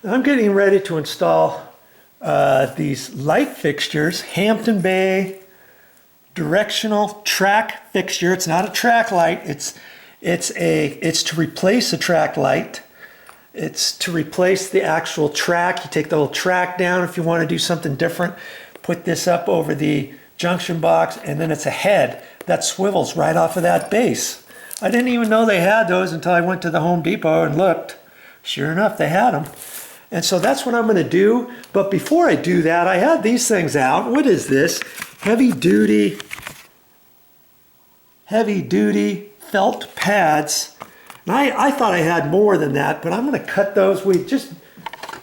I'm getting ready to install these light fixtures, Hampton Bay directional track fixture. It's not a track light. It's to replace a track light. It's to replace the actual track. You take the whole track down if you want to do something different. Put this up over the junction box, and then it's a head that swivels right off of that base. I didn't even know they had those until I went to the Home Depot and looked. Sure enough, they had them. And so that's what I'm going to do. But before I do that, I had these things out. What is this? Heavy duty felt pads. And I thought I had more than that, but I'm going to cut those. We just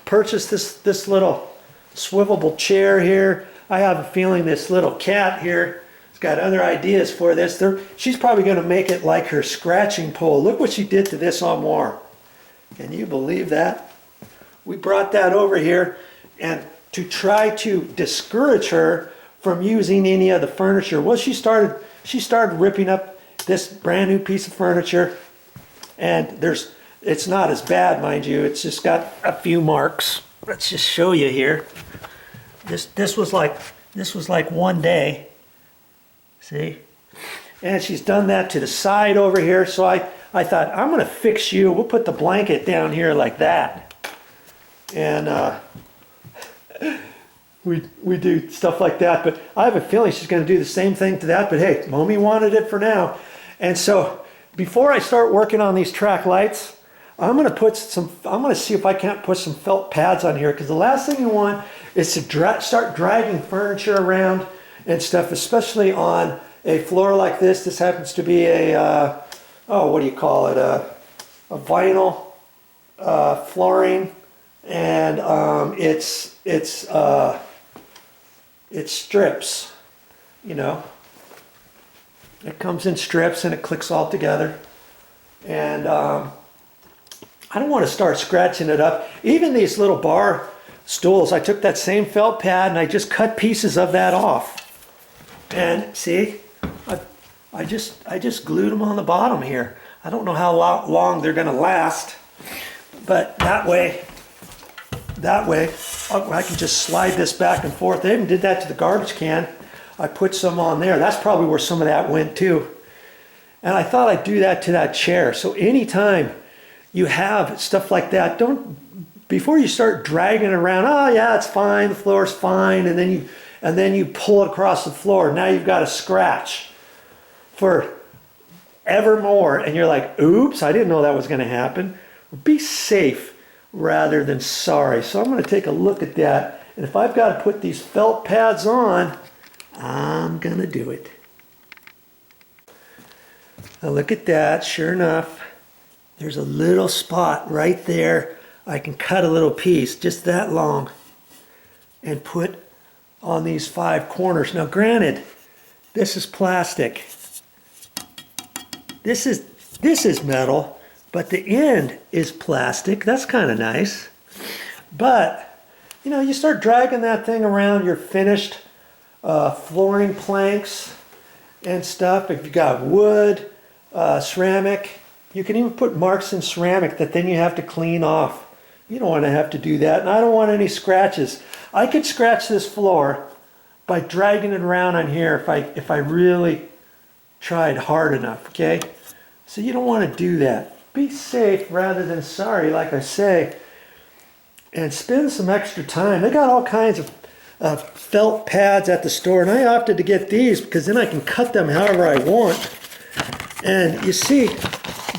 purchased this little swivelable chair here. I have a feeling this little cat here has got other ideas for this. She's probably going to make it like her scratching pole. Look what she did to this armoire. Can you believe that? We brought that over here and to try to discourage her from using any of the furniture. Well, she started ripping up this brand new piece of furniture, and it's not as bad, mind you. It's just got a few marks. Let's just show you here. This was like one day. See? And she's done that to the side over here. So I thought, I'm going to fix you. We'll put the blanket down here like that. And we do stuff like that. But I have a feeling she's going to do the same thing to that. But hey, Mommy wanted it for now. And so before I start working on these track lights, I'm going to see if I can't put some felt pads on here. Because the last thing you want is to start dragging furniture around and stuff, especially on a floor like this. This happens to be a, what do you call it? A vinyl flooring. And it's strips, you know. It comes in strips and it clicks all together. And I don't want to start scratching it up. Even these little bar stools, I took that same felt pad and I just cut pieces of that off. And see, I just glued them on the bottom here. I don't know how long they're going to last, but that way I can just slide this back and forth. They even did that to the garbage can. I put some on there. That's probably where some of that went too. And I thought I'd do that to that chair. So anytime you have stuff like that, before you start dragging it around, oh yeah, it's fine, the floor's fine, and then you pull it across the floor. Now you've got a scratch for evermore, and you're like, oops, I didn't know that was going to happen. Be safe rather than sorry. So I'm going to take a look at that, and if I've got to put these felt pads on, I'm going to do it. Now look at that. Sure enough, there's a little spot right there. I can cut a little piece just that long and put on these 5 corners. Now granted, this is plastic. This is metal, but the end is plastic. That's kind of nice. But, you know, you start dragging that thing around your finished flooring planks and stuff. If you got wood, ceramic, you can even put marks in ceramic that then you have to clean off. You don't want to have to do that, and I don't want any scratches. I could scratch this floor by dragging it around on here if I really tried hard enough, okay? So you don't want to do that. Be safe rather than sorry, like I say, and spend some extra time. They got all kinds of felt pads at the store, and I opted to get these because then I can cut them however I want. And you see,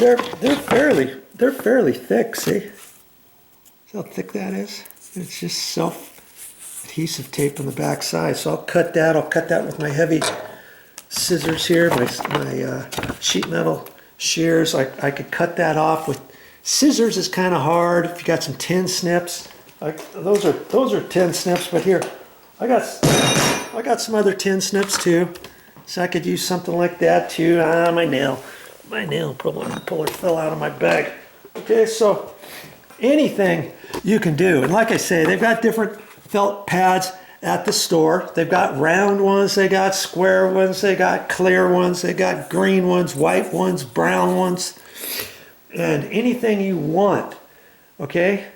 they're fairly thick. See how thick that is? It's just self-adhesive tape on the back side. So I'll cut that. I'll cut that with my heavy scissors here, my sheet metal shears. I could cut that off with scissors. Is kind of hard if you got some tin snips. Those are tin snips, but here I got some other tin snips too, so I could use something like that too. My nail puller fell out of my bag. Okay, so anything you can do, and like I say, they've got different felt pads at the store. They've got round ones, they got square ones, they got clear ones, they got green ones, white ones, brown ones, and anything you want, okay?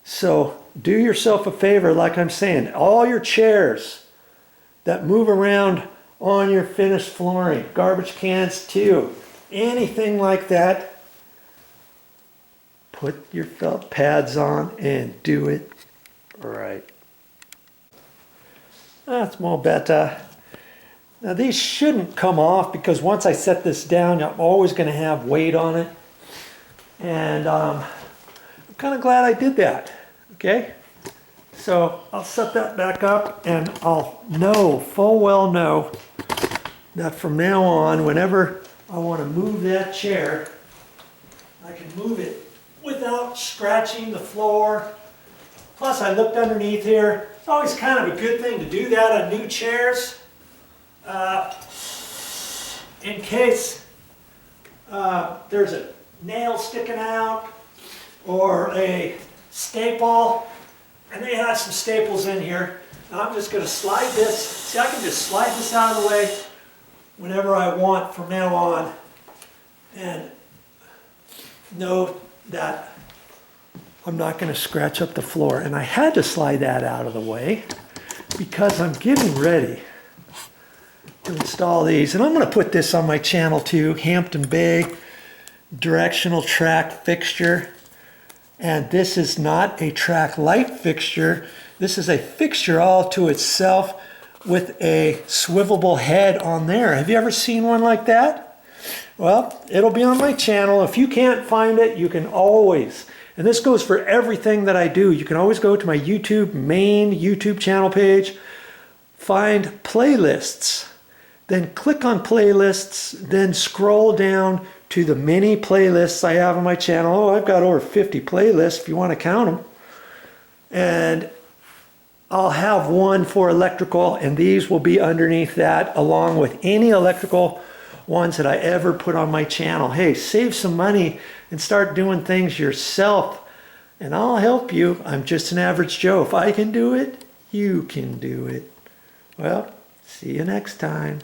So do yourself a favor, like I'm saying, all your chairs that move around on your finished flooring, garbage cans too, anything like that, put your felt pads on and do it right. That's more better. Now these shouldn't come off because once I set this down, I'm always going to have weight on it. And I'm kind of glad I did that. Okay? So I'll set that back up and I'll know, full well know, that from now on, whenever I want to move that chair, I can move it without scratching the floor. Plus I looked underneath here. It's always kind of a good thing to do that on new chairs. In case there's a nail sticking out or a staple, and they have some staples in here. Now I'm just going to slide this. See, I can just slide this out of the way whenever I want from now on, and know that I'm not going to scratch up the floor. And I had to slide that out of the way because I'm getting ready to install these. And I'm going to put this on my channel too, Hampton Bay directional track fixture. And this is not a track light fixture. This is a fixture all to itself with a swivelable head on there. Have you ever seen one like that? Well, it'll be on my channel. If you can't find it, you can always, and this goes for everything that I do, you can always go to my main YouTube channel page, find playlists, then click on playlists, then scroll down to the many playlists I have on my channel. Oh, I've got over 50 playlists if you want to count them. And I'll have one for electrical, and these will be underneath that along with any electrical ones that I ever put on my channel. Hey, save some money and start doing things yourself, and I'll help you. I'm just an average Joe. If I can do it, you can do it. Well, see you next time.